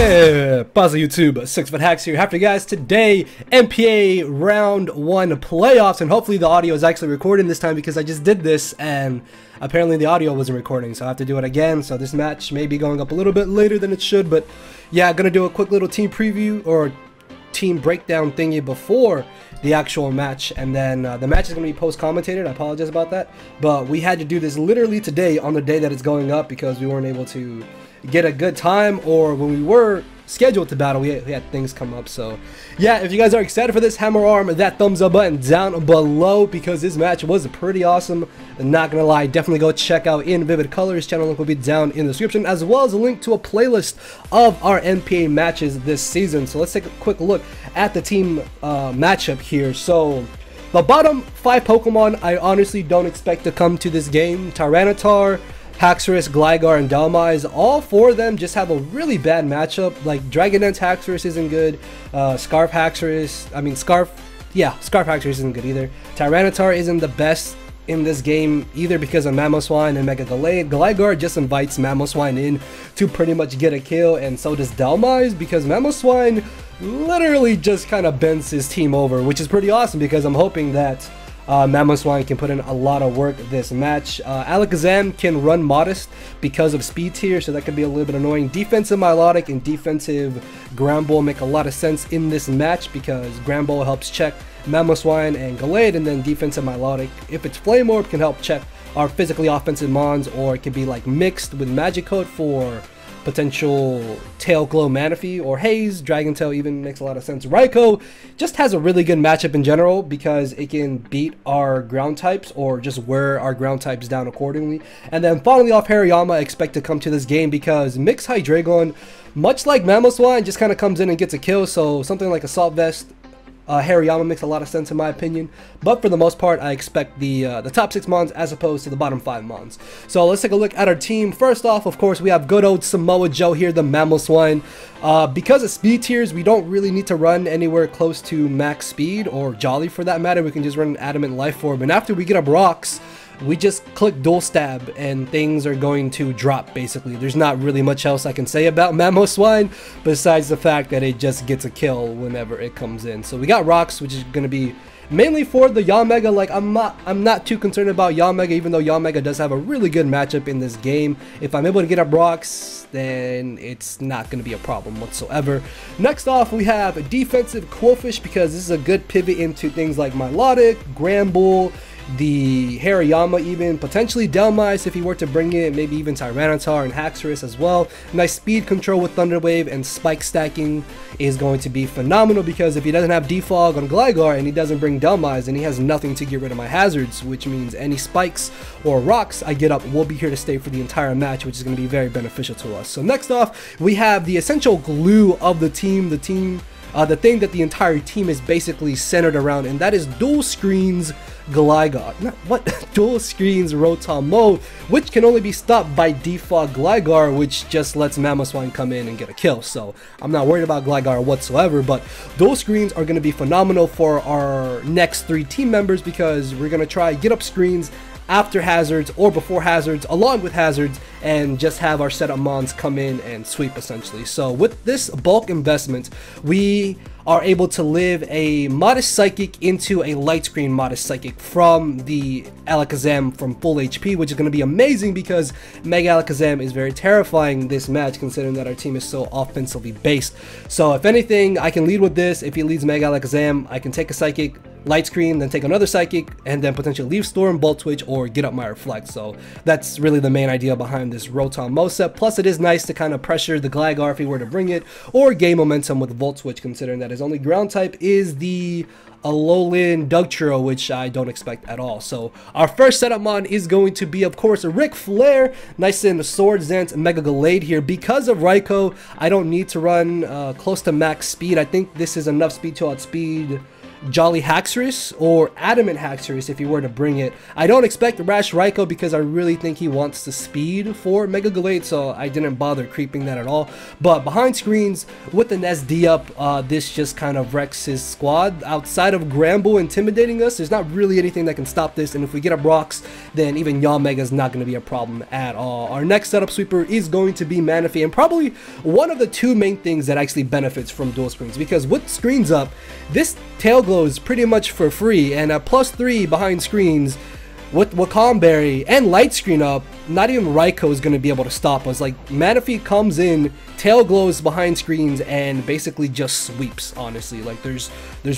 PaPaSea YouTube, SixftHax here. Happy guys, today NPA round 1 playoffs, and hopefully the audio is actually recording this time because I just did this and apparently the audio wasn't recording, so I have to do it again. So this match may be going up a little bit later than it should, but yeah, I'm gonna do a quick little team preview or team breakdown thingy before the actual match, and then the match is going to be post-commentated. I apologize about that, but we had to do this literally today on the day that it's going up because we weren't able to get a good time, or when we were scheduled to battle, we had things come up. So yeah, if you guys are excited for this, hammer arm that thumbs up button down below because this match was pretty awesome. I'm not gonna lie, definitely go check out In Vivid Colors channel, link will be down in the description, as well as a link to a playlist of our NPA matches this season. So let's take a quick look at the team matchup here. So the bottom 5 Pokemon I honestly don't expect to come to this game: Tyranitar, Haxorus, Gligar, and Dhelmise. All 4 of them just have a really bad matchup. Like Dragonite Haxorus isn't good. Scarf Haxorus Haxorus isn't good either. Tyranitar isn't the best in this game either because of Mamoswine and Mega Gallade. Gligar just invites Mamoswine in to pretty much get a kill, and so does Dhelmise because Mamoswine literally just kind of bends his team over, which is pretty awesome because I'm hoping that Mamoswine can put in a lot of work this match. Alakazam can run Modest because of speed tier, so that could be a little bit annoying. Defensive Milotic and defensive Ground Ball make a lot of sense in this match because Ground Ball helps check Mamoswine and Gallade, and then defensive Milotic, if it's Flame Orb, can help check our physically offensive Mons, or it could be like mixed with Magic Coat for potential Tail Glow Manaphy, or Haze. Dragon Tail even makes a lot of sense. Raikou just has a really good matchup in general because it can beat our ground types or just wear our ground types down accordingly. And then finally off, Hariyama, I expect to come to this game because Mixed Hydreigon, much like Mamoswine, just kind of comes in and gets a kill. So something like Assault Vest, Hariyama makes a lot of sense in my opinion, but for the most part I expect the top 6 Mons as opposed to the bottom 5 Mons. So let's take a look at our team. First off, of course, we have good old Samoa Joe here, the Mamoswine. Because of speed tiers, we don't really need to run anywhere close to max speed, or Jolly for that matter. We can just run an Adamant Life Orb, and after we get up rocks, we just click dual stab and things are going to drop. Basically, there's not really much else I can say about Mamoswine besides the fact that it just gets a kill whenever it comes in. So we got rocks, which is going to be mainly for the Yanmega. Like I'm not too concerned about Yanmega, even though Yanmega does have a really good matchup in this game. If I'm able to get up rocks, then it's not going to be a problem whatsoever. Next off, we have a defensive Quillfish because this is a good pivot into things like Milotic, Granbull, the Hariyama, even potentially Dhelmise if he were to bring it, maybe even Tyranitar and Haxorus as well. Nice speed control with Thunder Wave, and spike stacking is going to be phenomenal because if he doesn't have Defog on Gligar and he doesn't bring Dhelmise, then he has nothing to get rid of my hazards, which means any spikes or rocks I get up will be here to stay for the entire match, which is going to be very beneficial to us. So next off, we have the essential glue of the team, the thing that the entire team is basically centered around, and that is dual screens Gligar. Dual screens Rotom, which can only be stopped by Defog Gligar, which just lets Mamoswine come in and get a kill. So I'm not worried about Gligar whatsoever, but dual screens are going to be phenomenal for our next 3 team members because we're going to try get up screens after hazards or before hazards, along with hazards, and just have our setup Mons come in and sweep essentially. So with this bulk investment, we are able to live a Modest Psychic into a Light Screen Modest Psychic from the Alakazam from full HP, which is going to be amazing because Mega Alakazam is very terrifying this match considering that our team is so offensively based. So if anything, I can lead with this. If he leads Mega Alakazam, I can take a Psychic, Light Screen, then take another Psychic, and then potentially leave Storm, Bolt Switch, or get up my Reflect. So that's really the main idea behind this Rotom set. Plus it is nice to kind of pressure the Gligar if he were to bring it, or gain momentum with the Volt Switch considering that his only ground type is the Alolan Dugtrio, which I don't expect at all. So our first setup Mon is going to be, of course, a Ric Flair, nice in Sword Dance Mega Gallade here. Because of Raikou, I don't need to run close to max speed. I think this is enough speed to outspeed Jolly Haxorus or Adamant Haxorus if he were to bring it. I don't expect Rash Raikou because I really think he wants the speed for Mega Gallade, so I didn't bother creeping that at all. But behind screens, with an SD up, this just kind of wrecks his squad. Outside of Gramble intimidating us, there's not really anything that can stop this, and if we get up rocks, then even Yanmega is not going to be a problem at all. Our next setup sweeper is going to be Manaphy, and probably one of the two main things that actually benefits from dual screens, because with screens up, this tail glow is pretty much for free, and at +3 behind screens with Wakandberry and light screen up, not even Raikou is going to be able to stop us. Like, Manaphy comes in, tail glows behind screens, and basically just sweeps, honestly. Like, there's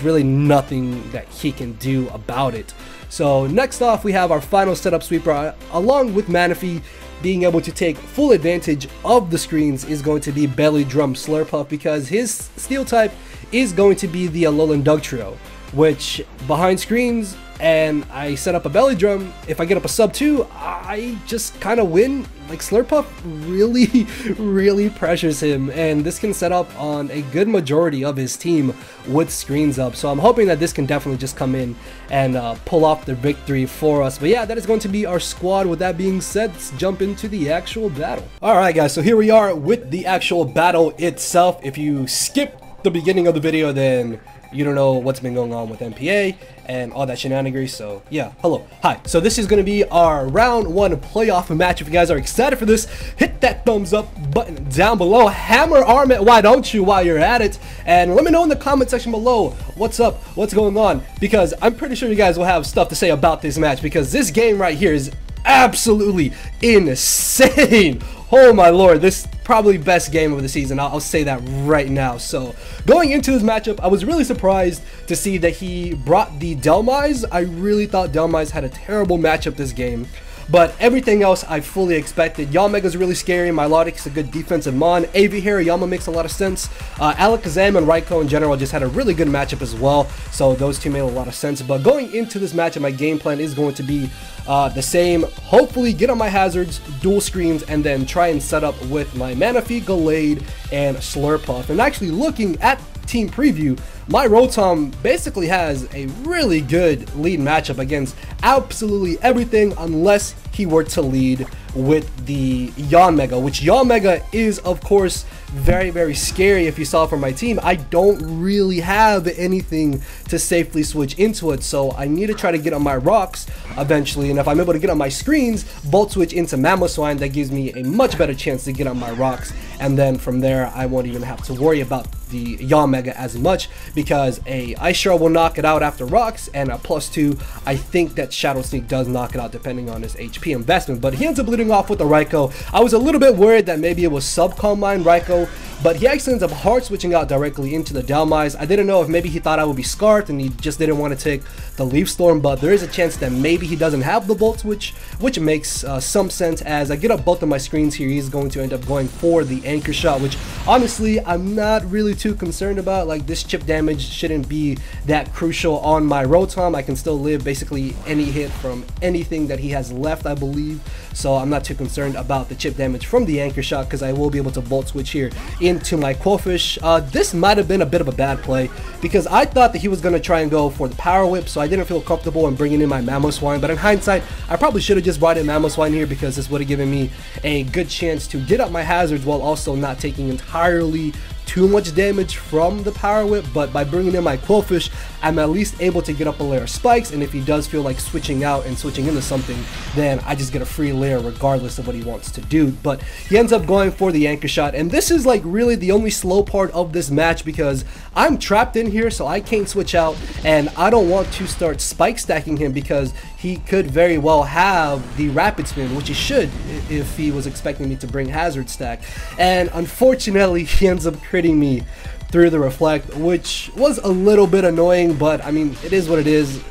really nothing that he can do about it. So next off, we have our final setup sweeper, along with Manaphy being able to take full advantage of the screens, is going to be Belly Drum Slurpuff, because his steel type is going to be the Alolan Dugtrio, which behind screens and I set up a Belly Drum, if I get up a sub 2, I just kind of win. Like, Slurpuff really pressures him, and this can set up on a good majority of his team with screens up. So I'm hoping that this can definitely just come in and pull off the victory for us. But yeah, that is going to be our squad. With that being said, let's jump into the actual battle. Alright guys, so here we are with the actual battle itself. If you skip the beginning of the video, then you don't know what's been going on with NPA and all that shenanigans. So yeah, hello, hi. So this is going to be our round 1 playoff match. If you guys are excited for this, hit that thumbs up button down below, hammer arm it, why don't you, while you're at it, and let me know in the comment section below what's up, what's going on, because I'm pretty sure you guys will have stuff to say about this match, because this game right here is absolutely insane. Oh my lord, this probably best game of the season. I'll say that right now. So going into this matchup, I was really surprised to see that he brought the Dhelmise. I really thought Dhelmise had a terrible matchup this game, but everything else I fully expected. Yanmega's really scary. Milotic's a good defensive mon. Aviairiyama makes a lot of sense. Alakazam and Raikou in general just had a really good matchup as well, so those two made a lot of sense. But going into this matchup, my game plan is going to be the same. Hopefully get on my hazards, dual screens, and then try and set up with my Manaphy, Gallade, and Slurpuff. And actually looking at team preview, my Rotom basically has a really good lead matchup against absolutely everything, unless he were to lead with the Yanmega, which Yanmega is of course very scary. If you saw from my team, I don't really have anything to safely switch into it, so I need to try to get on my rocks eventually, and if I'm able to get on my screens, Volt Switch into Mamoswine, that gives me a much better chance to get on my rocks, and then from there I won't even have to worry about the Yanmega as much, because a Ice Shell will knock it out after rocks, and a +2, I think that Shadow Sneak does knock it out depending on his HP investment. But he ends up leading off with the Raikou. I was a little bit worried that maybe it was sub-Calm Mind Raikou, but he actually ends up hard switching out directly into the Dhelmise. I didn't know if maybe he thought I would be Scarfed and he just didn't want to take the Leaf Storm, but there is a chance that maybe he doesn't have the Volt Switch, which makes some sense. As I get up both of my screens here, he's going to end up going for the Anchor Shot, which honestly I'm not really too concerned about. Like, this chip damage shouldn't be that crucial on my Rotom. I can still live basically any hit from anything that he has left, I believe, so I'm not too concerned about the chip damage from the Anchor Shot, because I will be able to Volt Switch here into my Qwilfish. This might have been a bit of a bad play, because I thought that he was going to try and go for the Power Whip, so I didn't feel comfortable in bringing in my Mamoswine. But in hindsight, I probably should have just brought in Mamoswine here, because this would have given me a good chance to get up my hazards while also not taking entirely too much damage from the Power Whip. But by bringing in my Qwilfish, I'm at least able to get up a layer of spikes, and if he does feel like switching out and switching into something, then I just get a free layer regardless of what he wants to do. But he ends up going for the Anchor Shot, and this is like really the only slow part of this match, because I'm trapped in here, so I can't switch out, and I don't want to start spike stacking him, because he could very well have the Rapid Spin, which he should if he was expecting me to bring Hazard Stack. And unfortunately, he ends up critting me through the Reflect, which was a little bit annoying, but I mean, it is what it is.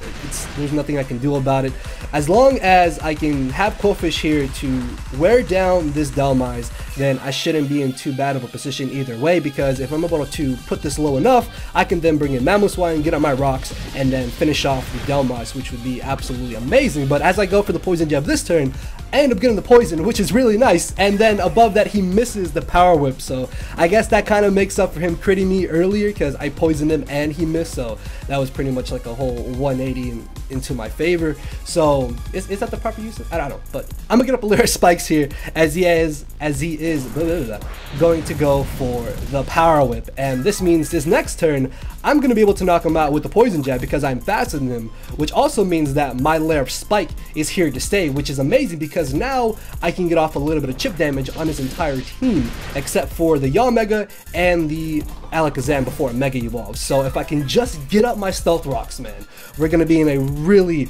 There's nothing I can do about it. As long as I can have Qwilfish here to wear down this Dhelmise, then I shouldn't be in too bad of a position either way, because if I'm able to put this low enough, I can then bring in Mamoswine, get on my rocks, and then finish off the Dhelmise, which would be absolutely amazing. But as I go for the Poison Jab this turn, I end up getting the Poison, which is really nice, and then above that he misses the Power Whip, so I guess that kind of makes up for him critting me earlier because I poisoned him and he missed, so that was pretty much like a whole 180 into my favor. So is that the proper use? I don't know, but I'm gonna get up a layer of spikes here as he is going to go for the power whip, and this means this next turn I'm gonna be able to knock him out with the poison jab because I'm faster than him, which also means that my layer of spike is here to stay, which is amazing because now I can get off a little bit of chip damage on his entire team except for the Yanmega and the Alakazam before it Mega Evolves. So if I can just get up my Stealth Rocks, man, we're going to be in a really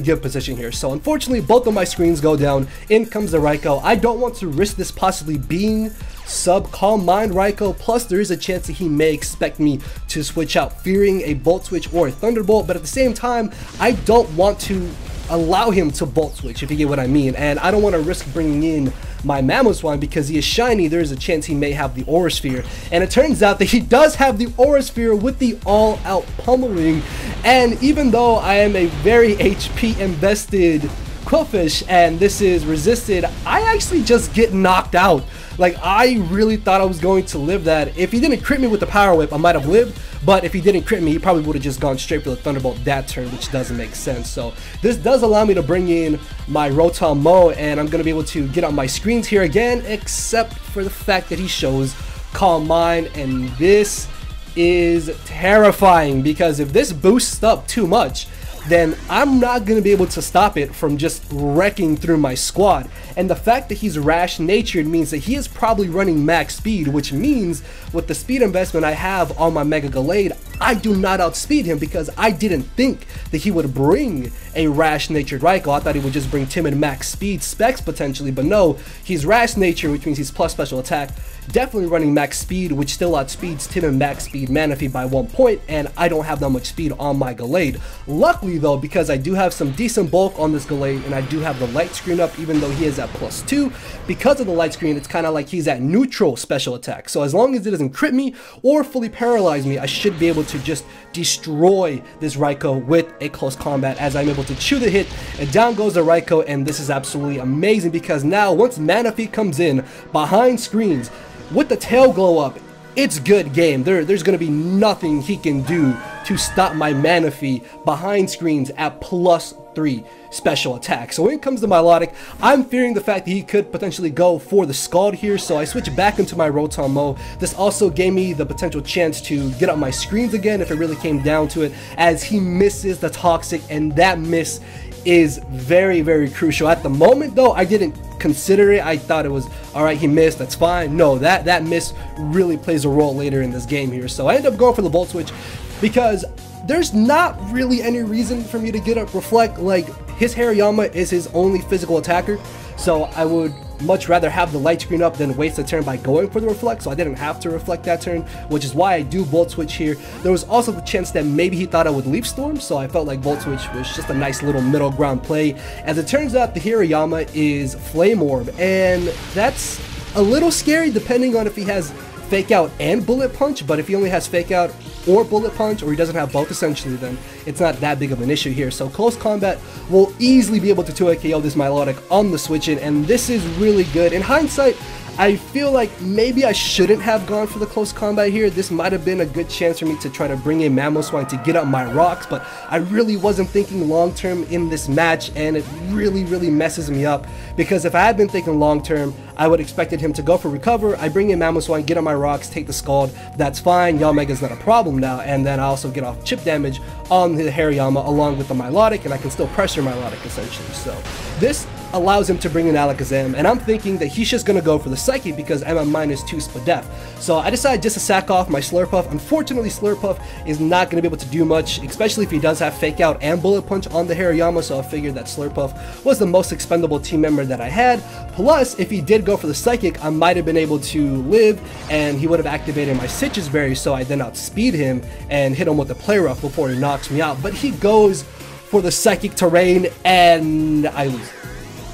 good position here. So unfortunately, both of my screens go down. In comes the Raikou. I don't want to risk this possibly being sub Calm Mind Raikou, plus there is a chance that he may expect me to switch out, fearing a Volt Switch or a Thunderbolt, but at the same time, I don't want to allow him to Volt Switch, if you get what I mean, and I don't want to risk bringing in my Mamoswine because he is shiny. There is a chance he may have the Aura Sphere, and it turns out that he does have the Aura Sphere with the all-out pummeling. And even though I am a very HP invested Qwilfish and this is resisted, I actually just get knocked out. Like, I really thought I was going to live that. If he didn't crit me with the Power Whip, I might have lived, but if he didn't crit me, he probably would have just gone straight for the Thunderbolt that turn, which doesn't make sense. So this does allow me to bring in my Rotom Mow, and I'm going to be able to get on my screens here again, except for the fact that he shows Calm Mind, and this is terrifying because if this boosts up too much, then I'm not going to be able to stop it from just wrecking through my squad. And the fact that he's rash natured means that he is probably running max speed, which means with the speed investment I have on my Mega Gallade, I do not outspeed him because I didn't think that he would bring a rash natured Raikou. I thought he would just bring timid max speed specs potentially, but no, he's rash natured, which means he's plus special attack, definitely running max speed, which still outspeeds timid max speed Manaphy by 1 point, and I don't have that much speed on my Gallade. Luckily though, because I do have some decent bulk on this Gallade and I do have the light screen up, even though he is at +2, because of the light screen, it's kind of like he's at neutral special attack. So as long as it doesn't crit me or fully paralyze me, I should be able to just destroy this Raikou with a close combat as I'm able to chew the hit, and down goes the Raikou. And this is absolutely amazing because now once Manaphy comes in behind screens with the tail glow up, it's good game. There's going to be nothing he can do to stop my Manaphy behind screens at +3 special attack. So when it comes to Milotic, I'm fearing the fact that he could potentially go for the Scald here, so I switch back into my Rotom Mow. This also gave me the potential chance to get up my screens again if it really came down to it, as he misses the Toxic, and that miss is very crucial. At the moment though, I didn't consider it. I thought it was alright, he missed, that's fine. No, that miss really plays a role later in this game here. So I ended up going for the Volt Switch because there's not really any reason for me to get up Reflect. Like, his Hariyama is his only physical attacker, so I would much rather have the light screen up than waste a turn by going for the Reflect, so I didn't have to Reflect that turn, which is why I do Volt Switch here. There was also the chance that maybe he thought I would Leaf Storm, so I felt like Volt Switch was just a nice little middle ground play. As it turns out, the Hariyama is Flame Orb, and that's a little scary depending on if he has Fake Out and Bullet Punch, but if he only has Fake Out or Bullet Punch, or he doesn't have both essentially, then it's not that big of an issue here. So close combat will easily be able to 2 KO this Milotic on the switch in, and this is really good. In hindsight, I feel like maybe I shouldn't have gone for the close combat here. This might have been a good chance for me to try to bring in Mamoswine to get up my rocks, but I really wasn't thinking long term in this match, and it really messes me up, because if I had been thinking long term, I would expected him to go for recover. I bring in Mamoswine, get on my rocks, take the Scald, that's fine, Yanmega's not a problem now, and then I also get off chip damage on the Hariyama along with the Milotic, and I can still pressure Milotic essentially. So this allows him to bring in Alakazam, and I'm thinking that he's just gonna go for the Psychic because I'm at -2 Spadef. So I decided just to sack off my Slurpuff. Unfortunately, Slurpuff is not gonna be able to do much, especially if he does have Fake Out and Bullet Punch on the Hariyama, so I figured that Slurpuff was the most expendable team member that I had. Plus, if he did go for the Psychic, I might have been able to live, and he would have activated my Citrus Berry, so I then outspeed him and hit him with the Play Rough before he knocks me out. But he goes for the Psychic Terrain, and I lose.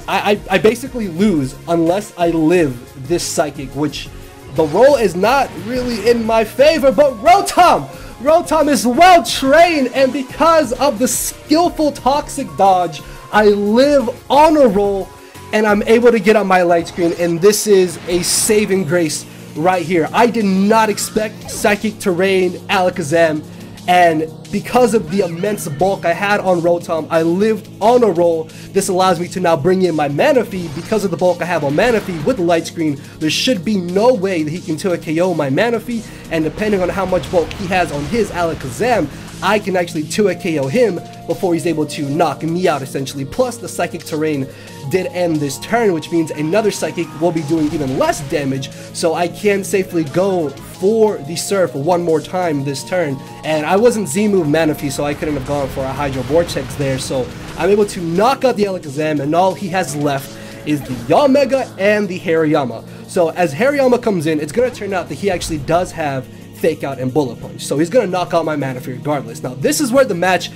I basically lose unless I live this Psychic, which the roll is not really in my favor, but Rotom is well trained, and because of the skillful Toxic dodge, I live on a roll, and I'm able to get on my light screen, and this is a saving grace right here. I did not expect Psychic Terrain, Alakazam, and because of the immense bulk I had on Rotom, I lived on a roll. This allows me to now bring in my Manaphy. Because of the bulk I have on Manaphy with the Light Screen, there should be no way that he can 2-hit KO my Manaphy, and depending on how much bulk he has on his Alakazam, I can actually 2-hit KO him before he's able to knock me out, essentially. Plus, the Psychic Terrain did end this turn, which means another Psychic will be doing even less damage, so I can safely go for the Surf one more time this turn. And I wasn't Z-move Manaphy, so I couldn't have gone for a Hydro Vortex there, so I'm able to knock out the Alakazam, and all he has left is the Yanmega and the Hariyama. So as Hariyama comes in, it's going to turn out that he actually does have Fake Out and Bullet Punch, so he's going to knock out my Manaphy regardless. Now this is where the match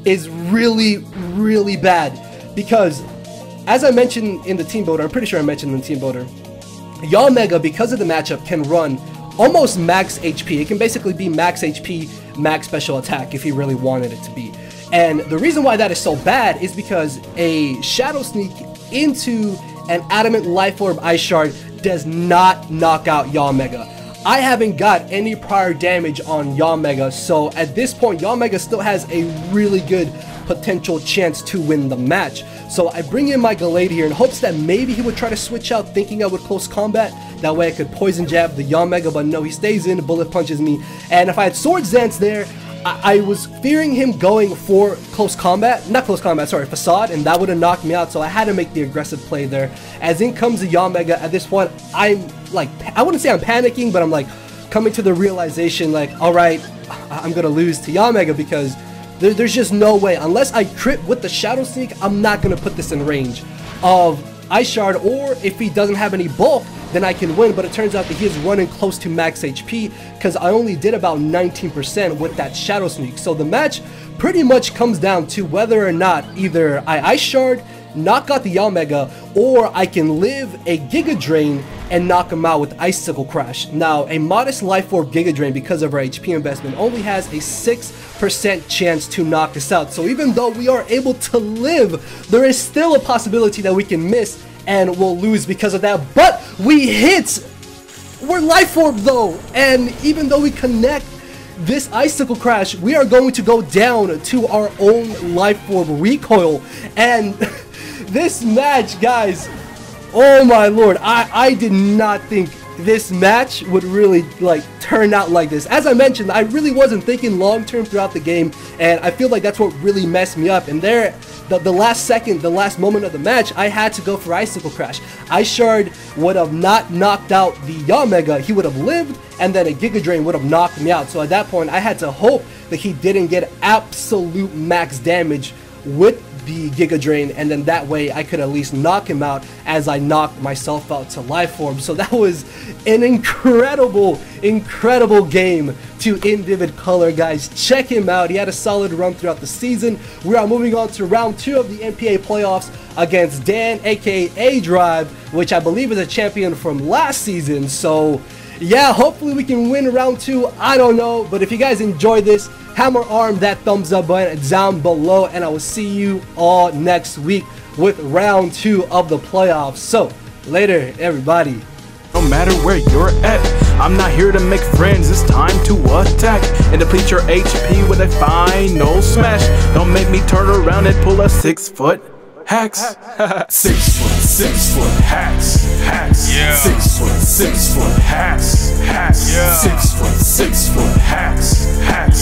is really, really bad, because as I mentioned in the team builder, I'm pretty sure I mentioned in the team builder, Yanmega, because of the matchup, can run almost max HP. It can basically be max HP, max special attack if he really wanted it to be. And the reason why that is so bad is because a Shadow Sneak into an Adamant Life Orb Ice Shard does not knock out Yanmega. I haven't got any prior damage on Yanmega, so at this point Yanmega still has a really good potential chance to win the match. So I bring in my Gallade here in hopes that maybe he would try to switch out, thinking I would close combat. That way I could poison jab the Yanmega, but no, he stays in, bullet punches me. And if I had Swords Dance there, I was fearing him going for close combat, not close combat, sorry, Facade, and that would have knocked me out, so I had to make the aggressive play there. As in comes the Yanmega. At this point, I'm like, I wouldn't say I'm panicking, but I'm like coming to the realization like, alright, I'm gonna lose to Yanmega because there's just no way. Unless I crit with the Shadow Sneak, I'm not gonna put this in range of Ice Shard, or if he doesn't have any bulk, then I can win. But it turns out that he is running close to max HP because I only did about 19% with that Shadow Sneak. So the match pretty much comes down to whether or not either I Ice Shard, knock out the Yanmega, or I can live a Giga Drain and knock him out with Icicle Crash. Now, a modest Life Orb Giga Drain, because of our HP investment, only has a 6% chance to knock us out. So even though we are able to live, there is still a possibility that we can miss and we'll lose because of that. But we hit! We're Life Orb though, and even though we connect this Icicle Crash, we are going to go down to our own Life Orb recoil. And this match, guys, oh my lord, I did not think this match would really like turn out like this. As I mentioned, I really wasn't thinking long term throughout the game, and I feel like that's what really messed me up. And there, the last second, the last moment of the match, I had to go for Icicle Crash. Ice Shard would have not knocked out the Yanmega, he would have lived, and then a Giga Drain would have knocked me out. So at that point, I had to hope that he didn't get absolute max damage with the Giga Drain, and then that way I could at least knock him out as I knocked myself out to Life Orb. So that was an incredible game to Individ Color, guys. Check him out. He had a solid run throughout the season. We are moving on to round 2 of the NPA playoffs against Dan, aka aDrive, which I believe is a champion from last season. So yeah, hopefully we can win round 2. I don't know, but if you guys enjoyed this, hammer arm that thumbs up button down below, and I will see you all next week with round 2 of the playoffs. So later, everybody. No matter where you're at, I'm not here to make friends, it's time to attack and deplete your HP with a final smash. Don't make me turn around and pull a 6-foot hacks. 6 foot hacks, yeah. 6 foot hacks, yeah. 6 foot hacks.